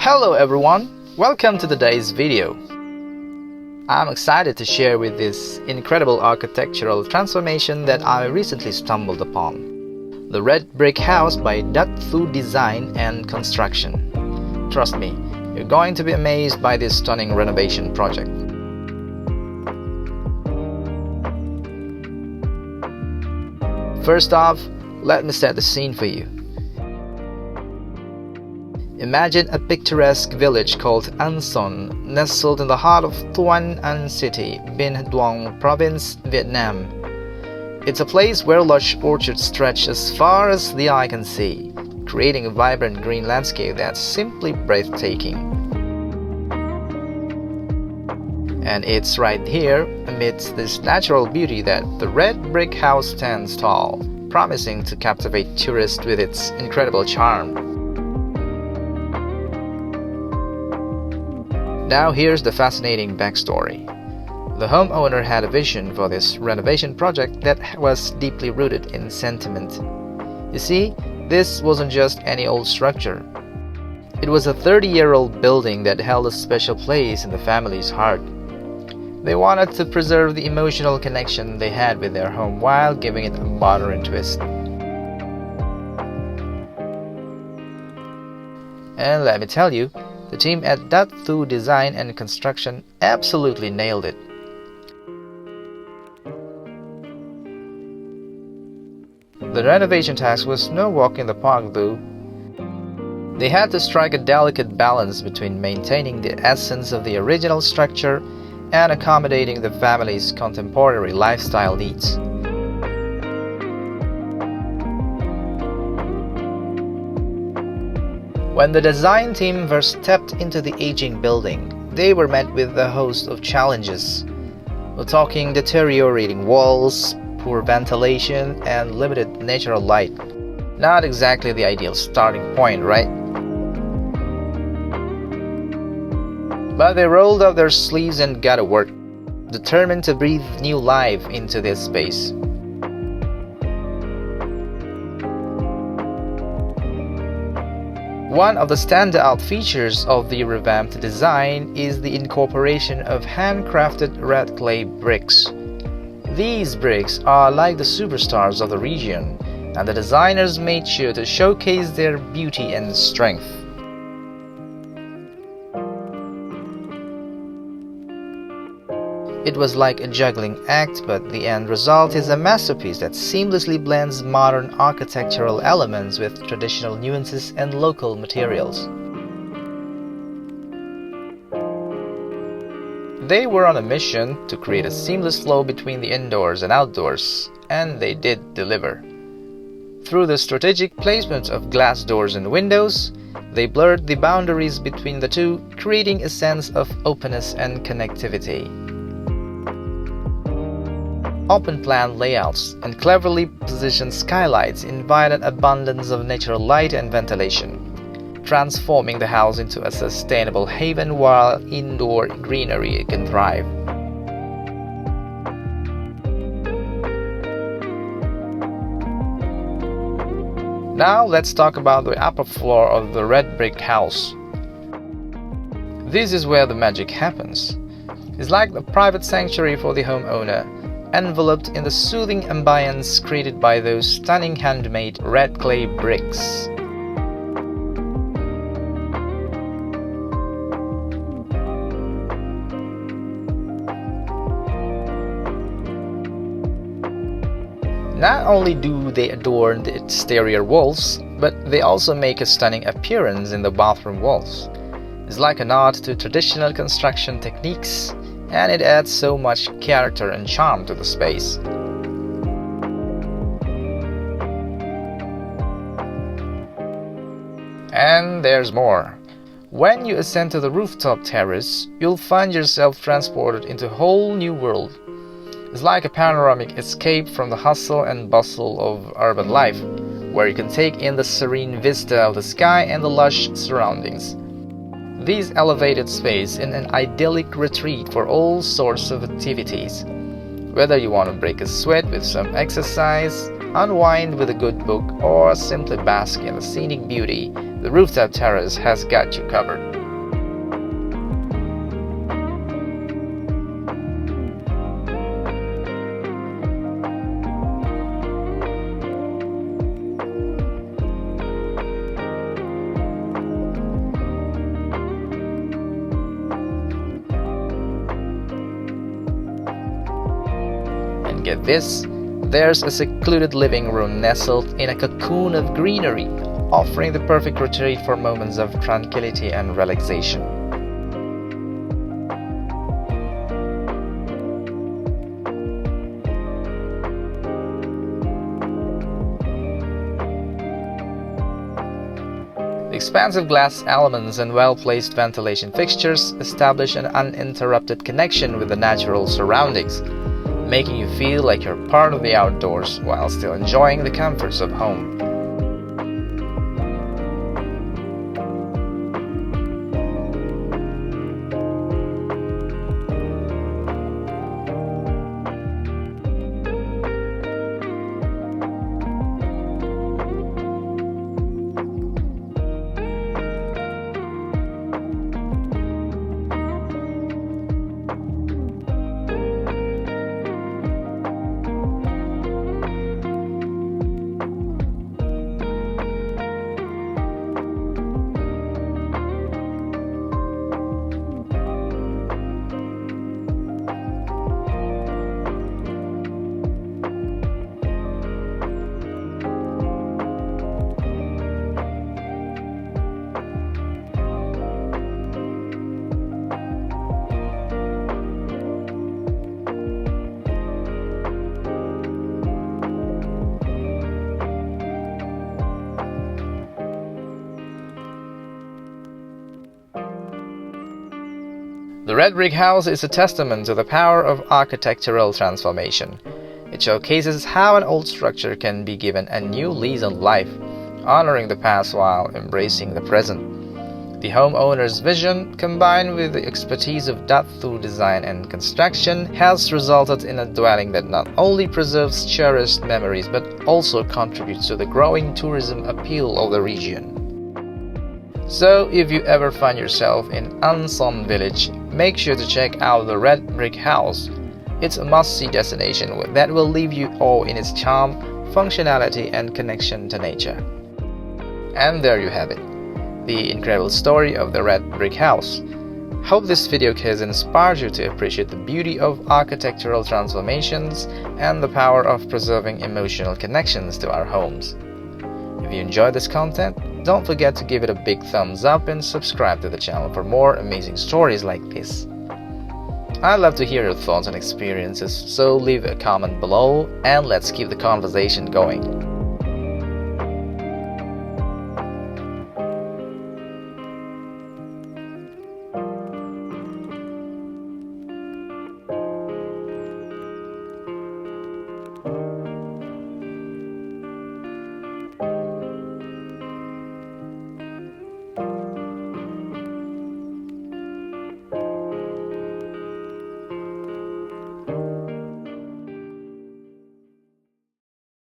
Hello everyone, welcome to today's video. I'm excited to share with this incredible architectural transformation that I recently stumbled upon. The red brick house by deftly design and construction. Trust me, you're going to be amazed by this stunning renovation project. First off, let me set the scene for you. Imagine a picturesque village called An Son, nestled in the heart of Thuận An City, Binh, Duong province, Vietnam. It's a place where lush orchards stretch as far as the eye can see, creating a vibrant green landscape that's simply breathtaking. And it's right here, amidst this natural beauty, that the red brick house stands tall, promising to captivate tourists with its incredible charm. Now here's the fascinating backstory. The homeowner had a vision for this renovation project that was deeply rooted in sentiment. You see, this wasn't just any old structure. It was a 30-year-old building that held a special place in the family's heart. They wanted to preserve the emotional connection they had with their home while giving it a modern twist. And let me tell you, the team at deftly Design and Construction absolutely nailed it. The renovation task was no walk in the park though. They had to strike a delicate balance between maintaining the essence of the original structure and accommodating the family's contemporary lifestyle needs. When the design team first stepped into the aging building, they were met with a host of challenges. We're talking deteriorating walls, poor ventilation, and limited natural light. Not exactly the ideal starting point, right? But they rolled up their sleeves and got to work, determined to breathe new life into this space. One of the standout features of the revamped design is the incorporation of handcrafted red clay bricks. These bricks are like the superstars of the region, and the designers made sure to showcase their beauty and strength. It was like a juggling act, but the end result is a masterpiece that seamlessly blends modern architectural elements with traditional nuances and local materials. They were on a mission to create a seamless flow between the indoors and outdoors, and they did deliver. Through the strategic placement of glass doors and windows, they blurred the boundaries between the two, creating a sense of openness and connectivity. Open-plan layouts and cleverly positioned skylights invite an abundance of natural light and ventilation, transforming the house into a sustainable haven while indoor greenery can thrive. Now let's talk about the upper floor of the red brick house. This is where the magic happens. It's like the private sanctuary for the homeowner, enveloped in the soothing ambience created by those stunning handmade red clay bricks. Not only do they adorn the exterior walls, but they also make a stunning appearance in the bathroom walls. It's like a nod to traditional construction techniques, and it adds so much character and charm to the space. And there's more. When you ascend to the rooftop terrace, you'll find yourself transported into a whole new world. It's like a panoramic escape from the hustle and bustle of urban life, where you can take in the serene vista of the sky and the lush surroundings. These elevated space in an idyllic retreat for all sorts of activities. Whether you want to break a sweat with some exercise, unwind with a good book, or simply bask in the scenic beauty, the rooftop terrace has got you covered. get this, there's a secluded living room nestled in a cocoon of greenery, offering the perfect retreat for moments of tranquility and relaxation. The expansive glass elements and well-placed ventilation fixtures establish an uninterrupted connection with the natural surroundings, making you feel like you're part of the outdoors while still enjoying the comforts of home. The red brick house is a testament to the power of architectural transformation. It showcases how an old structure can be given a new lease on life, honoring the past while embracing the present. The homeowner's vision, combined with the expertise of deftly design and construction, has resulted in a dwelling that not only preserves cherished memories but also contributes to the growing tourism appeal of the region. So, if you ever find yourself in Anson village, make sure to check out the red brick house. It's a must-see destination that will leave you awe in its charm, functionality, and connection to nature. And there you have it, the incredible story of the red brick house. Hope this video has inspired you to appreciate the beauty of architectural transformations and the power of preserving emotional connections to our homes. If you enjoyed this content, don't forget to give it a big thumbs up and subscribe to the channel for more amazing stories like this. I'd love to hear your thoughts and experiences, so leave a comment below and let's keep the conversation going.